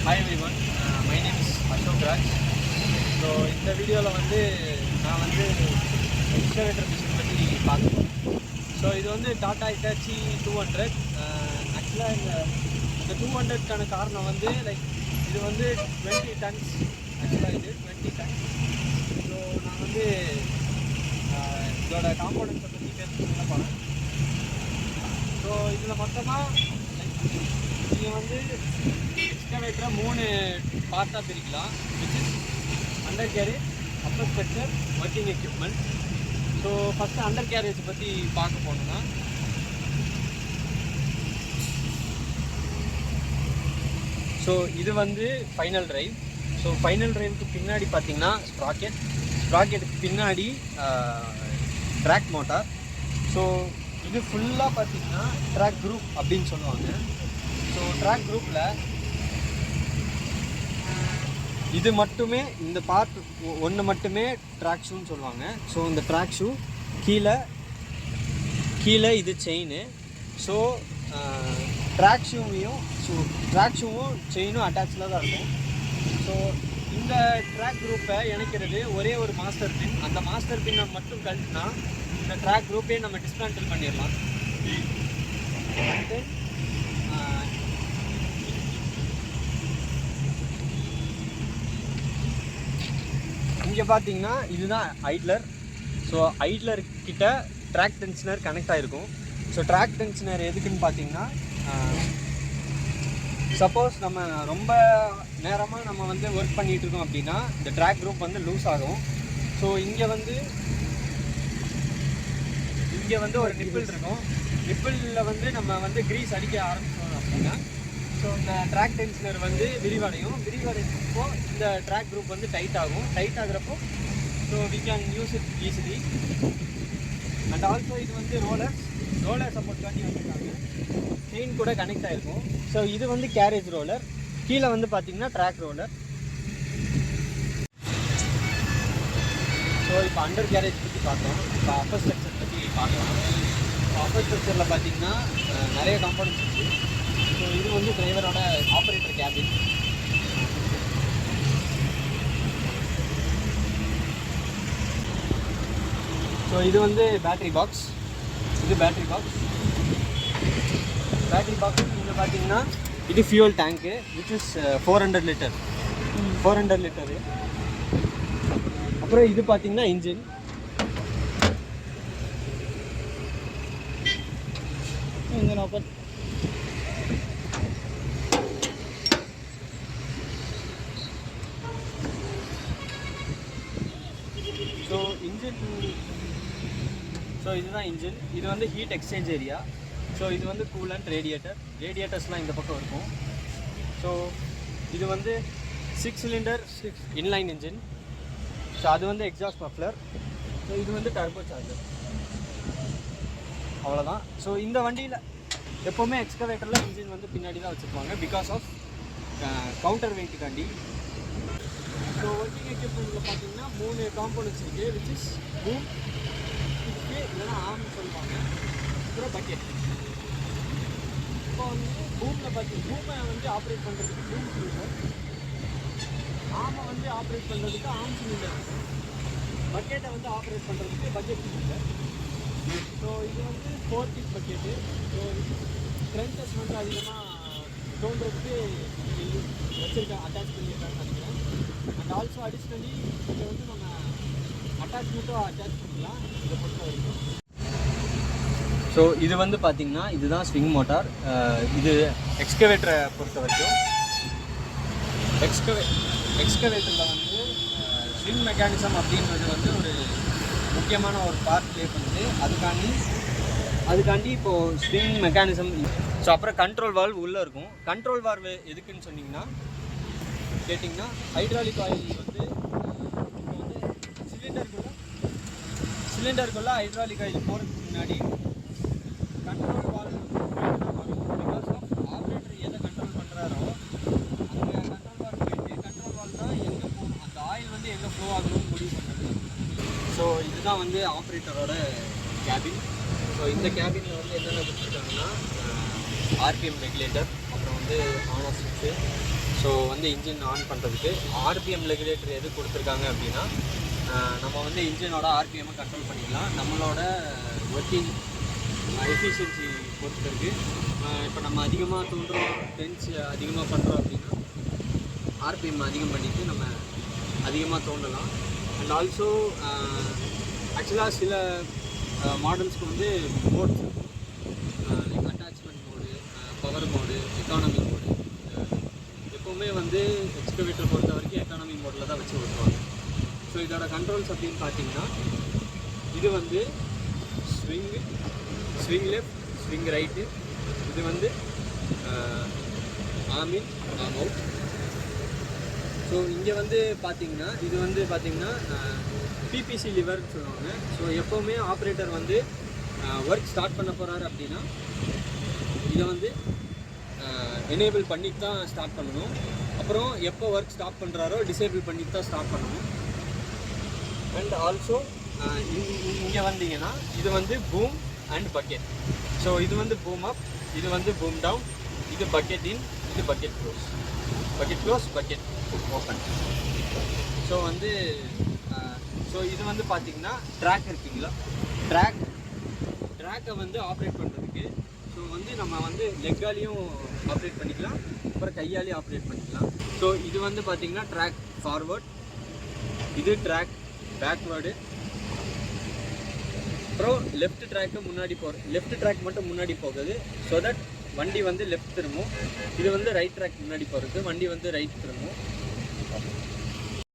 Hi everyone, my name is Ashok Raj. So இந்த வீடியோவில் வந்து நான் வந்து எக்ஸ்கவேட்டர் மிஷின் பற்றி பார்க்குறேன். ஸோ இது வந்து டாடா ஹிட்டாச்சி 200. ஆக்சுவலாக இந்த 200க்கான காரணம் வந்து இது வந்து 20 tons. ஆக்சுவலாக இது 20 tons. ஸோ நான் வந்து இதோட காம்போனன்ட்ஸை பற்றி பேச போகிறேன். ஸோ இதில் மொத்தமாக நீங்கள் வந்து எக்ஸ்கவேட்டரை 3 பார்ட்டாக பிரிக்கலாம். Which is undercarriage, upper structure, working equipment. So first undercarriage பற்றி பார்க்க போனோம்னா, ஸோ இது வந்து ஃபைனல் டிரைவ். ஸோ ஃபைனல் டிரைவுக்கு பின்னாடி பார்த்தீங்கன்னா ஸ்ப்ராக்கெட்டுக்கு பின்னாடி ட்ராக் மோட்டார். ஸோ இது ஃபுல்லாக பார்த்தீங்கன்னா ட்ராக் குரூப் அப்படின்னு சொல்லுவாங்க. ஸோ ட்ராக் குரூப்பில் இது மட்டுமே, இந்த பார்ட் ஒன்று மட்டுமே ட்ராக் ஷூன்னு சொல்லுவாங்க. ஸோ இந்த ட்ராக் ஷூ கீழே இது செயின். ஸோ ட்ராக் ஷூவும் செயினும் அட்டாச்சில் தான் இருக்கும். ஸோ இந்த ட்ராக் குரூப்பை இணைக்கிறது ஒரே ஒரு மாஸ்டர் பின். அந்த மாஸ்டர் பின்னை மட்டும் கழிச்சுனா இந்த ட்ராக் குரூப்பே நம்ம டிஸ்மேண்டில் பண்ணிடலாம். இங்கே பார்த்தீங்கன்னா இதுதான் ஐட்லர். ஸோ ஐட்லர் கிட்ட ட்ராக் டென்ஷனர் கனெக்ட் ஆகிருக்கும். ஸோ ட்ராக் டென்ஷனர் எதுக்குன்னு பார்த்தீங்கன்னா, சப்போஸ் நம்ம ரொம்ப நேரமாக நம்ம வந்து ஒர்க் பண்ணிகிட்டு இருக்கோம் அப்படின்னா இந்த ட்ராக் குரூப் வந்து லூஸ் ஆகும். ஸோ இங்கே வந்து ஒரு நிப்பிள் இருக்கும். நிப்பிளில் வந்து நம்ம வந்து கிரீஸ் அடிக்க ஆரம்பிச்சோம் அப்படின்னா ஸோ இந்த ட்ராக் டென்ஷனர் வந்து விரிவடைப்போ இந்த ட்ராக் குரூப் வந்து டைட் ஆகுறப்போ so we can use it easily. And also இது வந்து ரோலர் சப்போர்ட் காட்டி வச்சுருக்காங்க. செயின் கூட கனெக்ட் ஆகிருக்கும். ஸோ இது வந்து கேரேஜ் ரோலர். கீழே வந்து பார்த்தீங்கன்னா ட்ராக் ரோலர். ஸோ இப்போ அண்டர் கேரேஜ் பற்றி பார்த்தோம். இப்போ அப்பர் ஸ்ட்ரக்சர் பற்றி பார்க்கலாம். அப்பர் ஸ்ட்ரக்சரில் பார்த்தீங்கன்னா நிறைய காம்போனன்ட்ஸ் இருக்குது. ஸோ இது வந்து டிரைவரோட ஆப்ரேட்டர் கேபின். ஸோ இது வந்து பேட்ரி பாக்ஸ். பேட்ரி பாக்ஸ் இங்கே பார்த்தீங்கன்னா இது fuel tank which is 400 litre. அப்புறம் இது பார்த்தீங்கன்னா இன்ஜின். ஓப்பன். ஸோ இதுதான் இன்ஜின். இது வந்து ஹீட் எக்ஸ்சேஞ்ச் ஏரியா. ஸோ இது வந்து கூலண்ட், ரேடியேட்டர்ஸ்லாம் இந்த பக்கம் இருக்கும். ஸோ இது வந்து 6 சிலிண்டர் இன்லைன் இன்ஜின். ஸோ அது வந்து எக்ஸாஸ்ட் மஃப்ளர். ஸோ இது வந்து டர்போ சார்ஜர். அவ்வளோதான். ஸோ இந்த வண்டியில் எப்போவுமே எக்ஸ்கவேட்டரில் இன்ஜின் வந்து பின்னாடி தான் வச்சுருப்பாங்க, பிகாஸ் ஆஃப் கவுண்டர் வெயிட்டுக்காண்டி. ஸோ ஒர்க்கிங் எக்யூப்மெண்ட்டில் பார்த்தீங்கன்னா 3 காம்போனன்ட்ஸ் இருக்குது. விச் இஸ் பூம், இல்லைன்னா ஆம்னு சொல்லுவாங்க. அப்புறம் பக்கெட். இப்போ வந்து பூமை வந்து ஆப்ரேட் பண்ணுறதுக்கு பூம் சிலிண்டர், ஆமை வந்து ஆப்ரேட் பண்ணுறதுக்கு ஆம் சிலிண்டர், பக்கெட்டை வந்து ஆப்ரேட் பண்ணுறதுக்கு பக்கெட் சிலிண்டர். ஸோ இது வந்து 4 டிப் பக்கெட்டு. ஸோ க்ரன்ச்சஸ் வந்து அதிகமாக தோன்றதுக்கு அட்டாச் பண்ணியிருக்காங்க நினைக்கிறேன். அண்ட் ஆல்சோ அடிஷ்னலி இதை வந்து நம்ம அட்டாச்மெண்ட்டும் அட்டாச் பண்ணிக்கலாம் இதை பொறுத்த வரைக்கும். ஸோ இது வந்து பார்த்திங்கன்னா இதுதான் ஸ்விங் மோட்டார். இது எக்ஸ்கவேட்டரை பொறுத்த வரைக்கும் எக்ஸ்கவேட்டரில் வந்து ஸ்விங் மெக்கானிசம் அப்படின்றது வந்து ஒரு முக்கியமான ஒரு பார்ட் ப்ளே பண்ணுது. அதுக்காண்டி இப்போது ஸ்விங் மெக்கானிசம். ஸோ அப்புறம் கண்ட்ரோல் வால்வ் உள்ளே இருக்கும். கண்ட்ரோல் வால்வ் எதுக்குன்னு கேட்டிங்கன்னா ஹைட்ராலிக் ஆயில் வந்து சிலிண்டருக்குள்ளே ஹைட்ராலிக் ஆயில் போகிறதுக்கு முன்னாடி control valve, because of operator எதை கண்ட்ரோல் பண்ணுறாரோ அந்த கண்ட்ரோல் வால்வ் தான் எங்கே போகணும், அந்த ஆயில் வந்து எங்கே ஃப்ளோ ஆகணும்னு முடிவு பண்ணுறது. ஸோ இதுதான் வந்து ஆப்ரேட்டரோட கேபின். ஸோ இந்த கேபினில் வந்து என்னென்ன கொடுத்துருக்காங்கன்னா ஆர்பிஎம் ரெகுலேட்டர், அப்புறம் வந்து ஆன் ஆஃப் சுவிட்சு, ஸோ வந்து இன்ஜின் ஆன் பண்ணுறதுக்கு ஆர்பிஎம் ரெகுலேட்டர் எது கொடுத்துருக்காங்க அப்படின்னா நம்ம வந்து இன்ஜினோட ஆர்பிஎம்மை கண்ட்ரோல் பண்ணிக்கலாம். நம்மளோட ஒர்க்கிங் எஃபிஷியன்சி பொறுத்து இருக்குது. இப்போ நம்ம அதிகமாக தூண்டுறோம், டென்ஸ் அதிகமாக பண்ணுறோம் அப்படின்னா ஆர்பிஎம் அதிகம் பண்ணிவிட்டு நம்ம அதிகமாக தோண்டலாம். அண்ட் ஆல்சோ ஆக்சுவலாக சில மாடல்ஸ்க்கு வந்து மோட்ஸ் இருக்கும், like attachment mode, power mode, economy mode. எப்போவுமே வந்து எக்ஸ்கவேட்டர் பொறுத்த வரைக்கும் எக்கானமி மோடில் தான் வச்சு ஓட்டுவாங்க. ஸோ இதோட கண்ட்ரோல்ஸ் அப்படின்னு பார்த்தீங்கன்னா இது வந்து ஸ்விங் லெஃப்ட், ஸ்விங் ரைட்டு. இது வந்து ஆர்ம் இன், ஆர்ம் அவுட். ஸோ இங்கே வந்து பார்த்தீங்கன்னா இது வந்து பார்த்தீங்கன்னா பிபிசி லிவர்னு சொல்லுவாங்க. ஸோ எப்போவுமே ஆப்ரேட்டர் வந்து ஒர்க் ஸ்டார்ட் பண்ண போகிறாரு அப்படின்னா இதை வந்து எனேபிள் பண்ணிட்டு தான் ஸ்டார்ட் பண்ணணும். அப்புறம் எப்போ ஒர்க் ஸ்டாப் பண்ணுறாரோ டிசேபிள் பண்ணிட்டு தான் ஸ்டார்ட் பண்ணணும். அண்ட் ஆல்சோ இங்கே வந்தீங்கன்னா இது வந்து பூம் அண்ட் பக்கெட். ஸோ இது வந்து பூம் அப், இது வந்து பூம் டவுன், இது பக்கெட் இன், இது bucket close, bucket open. So வந்து ஸோ இது வந்து பார்த்தீங்கன்னா ட்ராக் இருக்குங்களா, ட்ராக்கை வந்து ஆப்ரேட் பண்ணுறதுக்கு ஸோ வந்து நம்ம வந்து லெக்காலையும் ஆப்ரேட் பண்ணிக்கலாம், அப்புறம் கையாலையும் ஆப்ரேட் பண்ணிக்கலாம். ஸோ இது வந்து பார்த்தீங்கன்னா ட்ராக் ஃபார்வர்ட், இது ட்ராக் பேக்வேர்டு, அப்புறம் லெஃப்ட் ட்ராக் மட்டும் முன்னாடி போகுது. ஸோ தட் வண்டி வந்து லெஃப்ட் திரும்பும். இது வந்து ரைட் ட்ராக் முன்னாடி போகிறது, வண்டி வந்து ரைட் திரும்பும்.